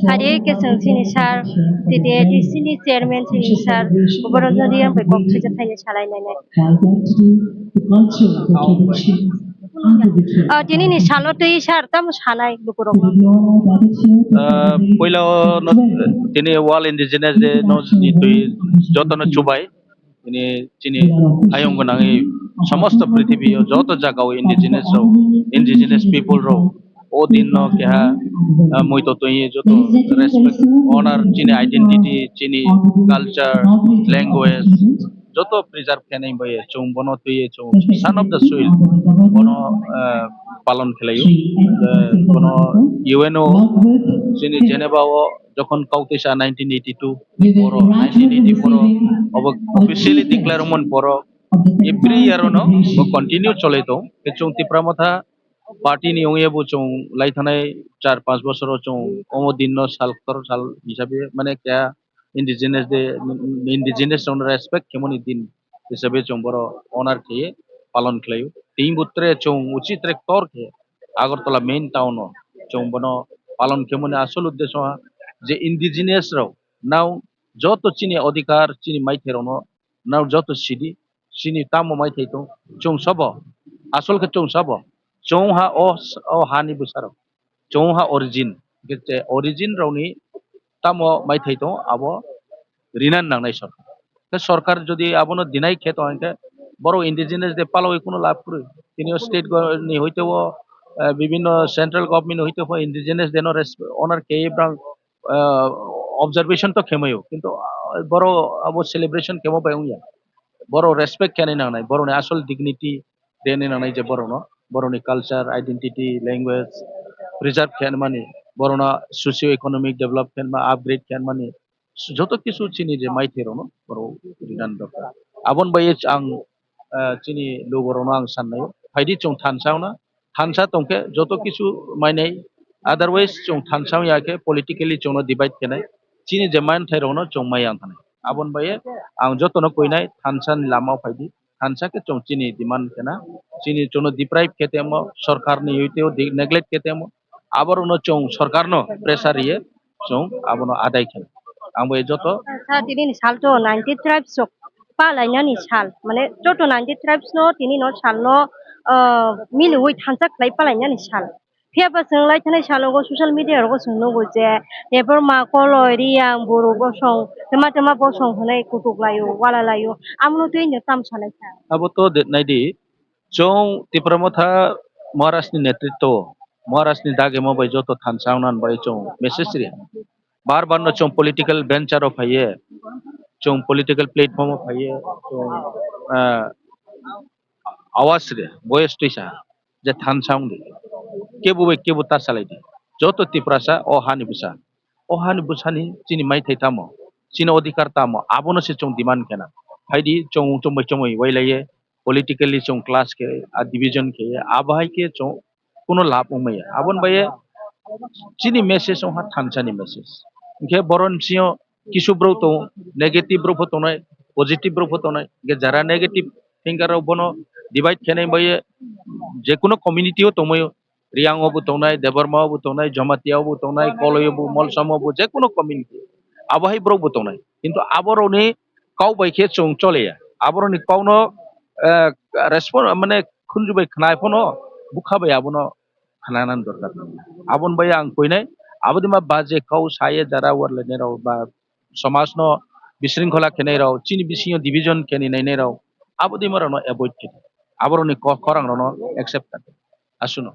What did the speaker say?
hari ke sang sini sar tite di sini chairman sini sar oboron jadi yang bekok saja tanya salai nai tini ni salo tei sar tam sanai bukurong পইলা তিনি ওয়াল indigenous day no চিনি তুই যতন চুবাই তিনি চিনি হায়ং গোনাং এই সমস্ত পৃথিবী যত জায়গা ইন্ডিজিনাস পিপল রো ও দিন ন কেহা মই তো তুই যত রেসপেক্ট অনার চিনি আইডেন্টিটি চিনি কালচার ল্যাঙ্গুয়েজ যত প্রিজার্ভ কেনাই বয়ে চৌ বন তুই চৌ সান অফ দ্য সুইল বন পালন খেলাইও কোন ইউএনও চিনি জেনেভাও যখন কাউতেসা 1982 পর 1984 অব অফিসিয়ালি ডিক্লেয়ার মন পর এভরি ইয়ার নো কন্টিনিউ চলে তো চৌ তিপ্রামথা পার্টি নি ওয়েবু চৌ লাইথানাই 4-5 বছর চৌ অমদিন সাল সাল হিসাবে মানে কে ইন্ডিজিনাস রেসপেক্ট কেমন দিন হিসাবে চৌ বড় অনার খেয়ে পালন খেলাইও তিন বুত্রে চৌ উচিত রেক তর খেয়ে আগরতলা মেইন টাউন চৌ বন পালন কেমন আসল উদ্দেশ্য যে ইন্ডিজিনিয়াস রাও নাও যত চিনি অধিকার চিনি মাইথের নাও যত সিডি চিনি তাম মাইথে তো চৌ সব আসল কে চৌ সব চৌহা ও হানি বুসার চৌহা অরিজিন গেছে অরিজিন রাউনি তাম মাইথে তো আব রিনান নাংনাই সরকার সরকার যদি আবনো দিনাই খেত হইতে বড় ইন্ডিজিনাস দে পালো কোনো লাভ করে তিনি স্টেট নি হইতেও বিভিন্ন সেন্ট্রাল গভর্নমেন্ট হইতে হয় ইন্ডিজিনাস দেন অনার কে অবজারভেশন তো খেমাইও কিন্তু বড় আবো সেলিব্রেশন কেমো পাইয়া বড় রেসপেক্ট কেন না নাই বড় আসল ডিগনিটি দেনে না নাই যে বড় ন বড়নি কালচার আইডেন্টিটি ল্যাঙ্গুয়েজ প্রিজার্ভ কেন মানে বড় না সোশিও ইকোনমিক ডেভেলপমেন্ট বা আপগ্রেড কেন মানে যত কিছু চিনি যে মাইথের বড় রিনান দরকার আবন বাইয়ে আং চিনি লোবরন আং সান্নাय ফাইদি চং থানসাওনা থানসা তংকে যত কিছু মাইনাই আদারওয়াইজ চং থানসাও ইয়াকে পলিটিক্যালি চং ডিভাইড কেনাই চিনি যে মান থাইরनो চং মাই আং থানাय আবন বাইয়ে আং যতন কইনাই থানসানি লামাও ফাইদি থানসাকে চং চিনি ডিমান্ড কেনা চিনি চং ডিপ্রাইভ কেতেমো সরকারনি হইতেও নেগলেক্ট কেতেমো আবার উনো চং সরকারনো প্রেসার ইয়ে চং আবনো আদায় খেলা आंबो যত tini ni sal to 90 tribes sok palainya ni sal mane joto 90 tribes no tini no sal no mili oi thansa klai palainya ni sal pheba sing lai thanai sal go social media ro sungno go je eber ma koloi riang boru go song tema bo song hanai kutuk layo wala layo amno tei ne tam salai sa abo to naidi চৌ তিপ্রামথা মহারাষ্ট্রনি নেতৃত্ব মহারাষ্ট্রনি দাগে মবাই যত থানসাওনান by চৌ মেসেজরি बार बार न चौं political venture of है चौं political platform of है चौं आवाज रे वॉइस टिसा जे थान साउंड के बुता सालाय दे जो तो तिप्रासा ओ हानि बुसानि चिनि माइ थैतामो चिनि अधिकार तामो आबोनो से चौं डिमांड केना फाइदि चौं चौमै वैलाये पॉलिटिकली चौं क्लास के डिवीजन के आबाहाय के चौं कोनो लाभ उमैया आबन बाये चिनि मेसेज हा थानसानि मेसेज के बरन सियो किसु ब्रो तो नेगेटिव ब्रो फतोनाय पॉजिटिव ब्रो फतोनाय के जरा नेगेटिव थिंकार बनो डिवाइड केनाय बाये जे कोनो कम्युनिटी हो तमयो रियांगो बु तोनाय देबरमा बु तोनाय जमातियाव बु तोनाय कलयो बु मलसमो बु जे कोनो कम्युनिटी आबाहाय ब्रो बु तोनाय किंतु आबरनि काव बायखे चों चलेया आबरनि कावनो रेस्पॉन्स माने खुनजुबाय खनाय फनो बुखाबाय आबनो खनानान दरकार आबन बाय आं कइनाय आबदिमा बाजे काउ साये जारा वरले नेराव बा समाजनो बिशृंखला केनेराव चिनि बिसियो डिवीजन केनि नेराव आबदिमा रनो एवॉइड के आबरनि खरांनो एक्सेप्ट आसुनो